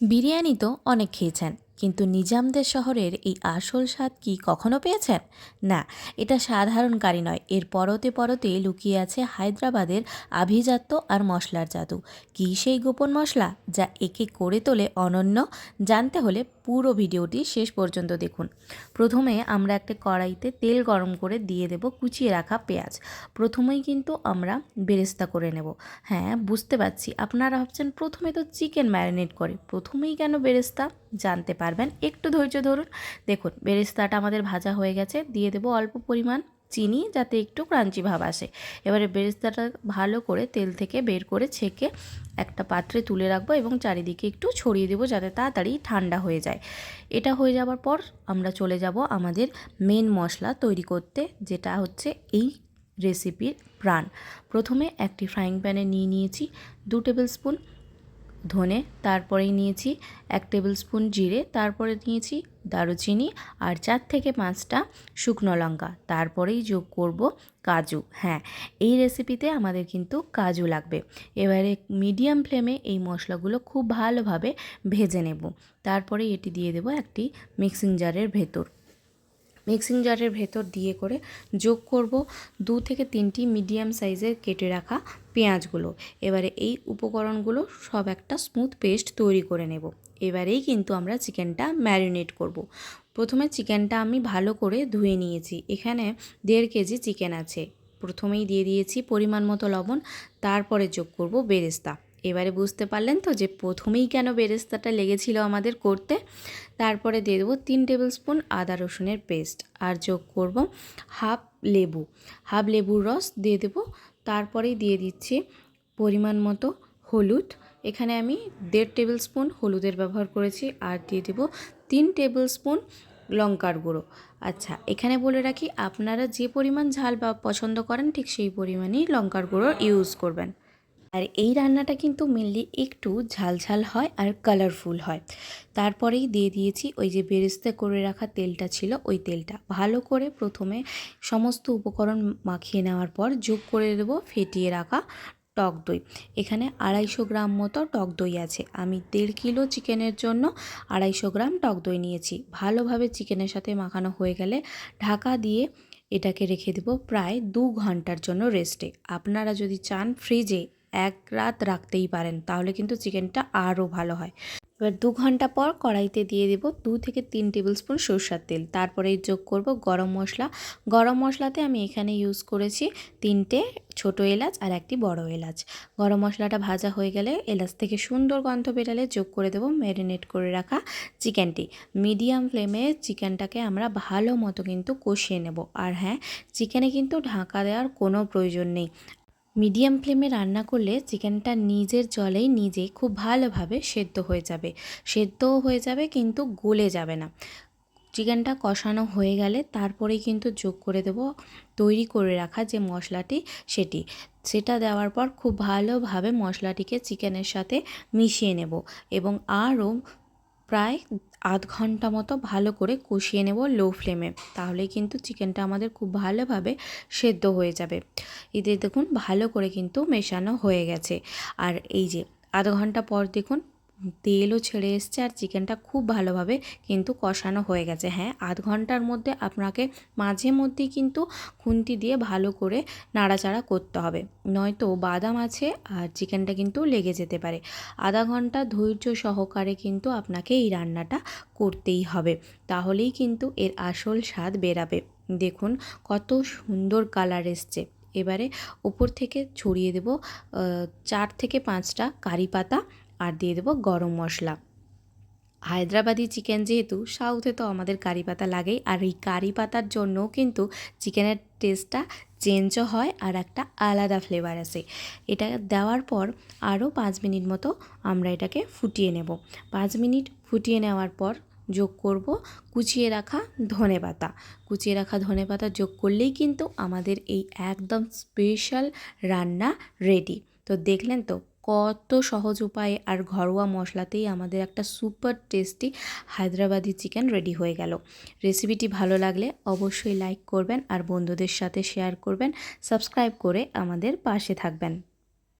বিরিয়ানি তো অনেক খেয়েছেন, কিন্তু নিজামদের শহরের এই আসল স্বাদ কি কখনো পেয়েছেন? না, এটা সাধারণ কারি নয়, এর পরতে পরতে লুকিয়ে আছে হায়দ্রাবাদের আভিজাত্য আর মশলার জাদু। কী সেই গোপন মশলা যা একে করে তোলে অনন্য? জানতে হলে পুরো ভিডিওটি শেষ পর্যন্ত দেখুন। প্রথমে আমরা একটা কড়াইতে তেল গরম করে দিয়ে দেব কুচিয়ে রাখা পেঁয়াজ। প্রথমেই কিন্তু আমরা বেরেস্তা করে নেব। হ্যাঁ, বুঝতে পারছি আপনারা ভাবছেন প্রথমে তো চিকেন ম্যারিনেট করে, প্রথমেই কেন বেরেস্তা? জানতে পারবেন, একটু ধৈর্য ধরুন। দেখুন, বেরেস্তাটা আমাদের ভাজা হয়ে গেছে। দিয়ে দেবো অল্প পরিমাণ চিনি, যাতে একটু ক্রাঞ্চি ভাব আসে। এবারে বেরেস্তাটা ভালো করে তেল থেকে বের করে ছেঁকে একটা পাত্রে তুলে রাখবো এবং চারিদিকে একটু ছড়িয়ে দেবো যাতে তাড়াতাড়ি ঠান্ডা হয়ে যায়। এটা হয়ে যাওয়ার পর আমরা চলে যাব আমাদের মেন মশলা তৈরি করতে, যেটা হচ্ছে এই রেসিপির প্রাণ। প্রথমে একটি ফ্রাইং প্যানে নিয়ে নিয়েছি 2 টেবিল স্পুন ধনে, তারপরেই নিয়েছি 1 টেবিল স্পুন জিরে, তারপরে নিয়েছি দারুচিনি আর 4 থেকে 5টা শুকনো লঙ্কা, তারপরেই যোগ করব কাজু। হ্যাঁ, এই রেসিপিতে আমাদের কিন্তু কাজু লাগবে। এবারে মিডিয়াম ফ্লেমে এই মশলাগুলো খুব ভালোভাবে ভেজে নেব। তারপরে এটি দিয়ে দেব একটি মিক্সিং জারের ভেতর। মিক্সিং জারের ভেতর দিয়ে করে যোগ করব 2 থেকে 3টি মিডিয়াম সাইজের কেটে রাখা পেঁয়াজগুলো। এবারে এই উপকরণগুলো সব একটা স্মুথ পেস্ট তৈরি করে নেব। এবারেই কিন্তু আমরা চিকেনটা ম্যারিনেট করব। প্রথমে চিকেনটা আমি ভালো করে ধুয়ে নিয়েছি। এখানে 1.5 কেজি চিকেন আছে। প্রথমেই দিয়ে দিয়েছি পরিমাণ মতো লবণ, তারপরে যোগ করব বেরেস্তা। এবারে বুঝতে পারলেন তো যে প্রথমেই কেন বেরেস্তাটা লেগেছিল আমাদের করতে। তারপরে দিয়ে দেবো 3 টেবিল স্পুন আদা রসুনের পেস্ট আর যোগ করব হাফ লেবুর রস দিয়ে দেবো। তারপরেই দিয়ে দিচ্ছি পরিমাণ মতো হলুদ। এখানে আমি 1.5 টেবিল স্পুন হলুদের ব্যবহার করেছি আর দিয়ে দেবো 3 টেবিল স্পুন লঙ্কার গুঁড়ো। আচ্ছা, এখানে বলে রাখি, আপনারা যে পরিমাণ ঝাল বা পছন্দ করেন ঠিক সেই পরিমাণেই লঙ্কার গুঁড়ো ইউজ করবেন। আর এই রান্নাটা কিন্তু মেনলি একটু ঝাল ঝাল হয় আর কালারফুল হয়। তারপরেই দিয়ে দিয়েছি ওই যে বেরেস্তা করে রাখা তেলটা ছিল, ওই তেলটা ভালো করে প্রথমে সমস্ত উপকরণ মাখিয়ে নেওয়ার পর যোগ করে দেবো ফেটিয়ে রাখা টক দই। এখানে 250 গ্রাম মতো টক দই আছে। আমি 1.5 কিলো চিকেনের জন্য 250 গ্রাম টক দই নিয়েছি। ভালোভাবে চিকেনের সাথে মাখানো হয়ে গেলে ঢাকা দিয়ে এটাকে রেখে দেবো প্রায় 2 ঘন্টার জন্য রেস্টে। আপনারা যদি চান ফ্রিজে 1 রাত রাখতেই পারেন, তাহলে কিন্তু চিকেনটা আরও ভালো হয়। এবার 2 ঘন্টা পর কড়াইতে দিয়ে দেবো 2 থেকে 3 টেবিল স্পুন সরষের তেল। তারপরে যোগ করব গরম মশলা। গরম মশলাতে আমি এখানে ইউজ করেছি 3টে ছোটো এলাচ আর একটি বড় এলাচ। গরম মশলাটা ভাজা হয়ে গেলে, এলাচ থেকে সুন্দর গন্ধ বেরালে যোগ করে দেবো ম্যারিনেট করে রাখা চিকেনটি। মিডিয়াম ফ্লেমে চিকেনটাকে আমরা ভালো মতো কিন্তু কষিয়ে নেব। আর হ্যাঁ, চিকেনে কিন্তু ঢাকা দেওয়ার কোনো প্রয়োজন নেই। মিডিয়াম ফ্লেমে রান্না করলে চিকেনটা নিজের জলেই নিজে খুব ভালোভাবে সেদ্ধও হয়ে যাবে কিন্তু গলে যাবে না। চিকেনটা কষানো হয়ে গেলে তারপরেই কিন্তু যোগ করে দেব তৈরি করে রাখা যে মশলাটি, সেটা দেওয়ার পর খুব ভালোভাবে মশলাটিকে চিকেনের সাথে মিশিয়ে নেব এবং আরও প্রায় আধ ঘন্টা মতো ভালো করে কষিয়ে নেব লো ফ্লেমে। তাহলেই কিন্তু চিকেনটা আমাদের খুব ভালোভাবে সেদ্ধ হয়ে যাবে। এতে দেখুন ভালো করে কিন্তু মেশানো হয়ে গেছে। আর এই যে আধ ঘন্টা পর দেখুন তেলও ছেড়ে এসছে আর চিকেনটা খুব ভালোভাবে কিন্তু কষানো হয়ে গেছে। হ্যাঁ, আধ ঘন্টার মধ্যে আপনাকে মাঝে মধ্যেই কিন্তু খুন্তি দিয়ে ভালো করে নাড়াচাড়া করতে হবে, নয়তো বাদাম আছে আর চিকেনটা কিন্তু লেগে যেতে পারে। আধা ঘন্টা ধৈর্য সহকারে কিন্তু আপনাকে এই রান্নাটা করতেই হবে, তাহলেই কিন্তু এর আসল স্বাদ বেরাবে। দেখুন কত সুন্দর কালার এসছে। এবারে ওপর থেকে ছড়িয়ে দেব 4 থেকে 5টা কারি পাতা আর দিয়ে দেবো গরম মশলা। হায়দ্রাবাদি চিকেন যেহেতু, সাউথে তো আমাদের কারি পাতা লাগেই, আর এই কারি পাতার জন্যও কিন্তু চিকেনের টেস্টটা চেঞ্জও হয় আর একটা আলাদা ফ্লেভার আসে। এটা দেওয়ার পর আরও 5 মিনিট মতো আমরা এটাকে ফুটিয়ে নেব। 5 মিনিট ফুটিয়ে নেওয়ার পর যোগ করব কুচিয়ে রাখা ধনেপাতা যোগ করলেই কিন্তু আমাদের এই একদম স্পেশাল রান্না রেডি। তো দেখলেন তো কত সহজ উপায়ে আর ঘরোয়া মশলাতেই আমাদের একটা super tasty Hyderabadi chicken ready হয়ে গেল। রেসিপিটি ভালো লাগলে অবশ্যই লাইক করবেন আর বন্ধুদের সাথে শেয়ার করবেন। সাবস্ক্রাইব করে আমাদের পাশে থাকবেন।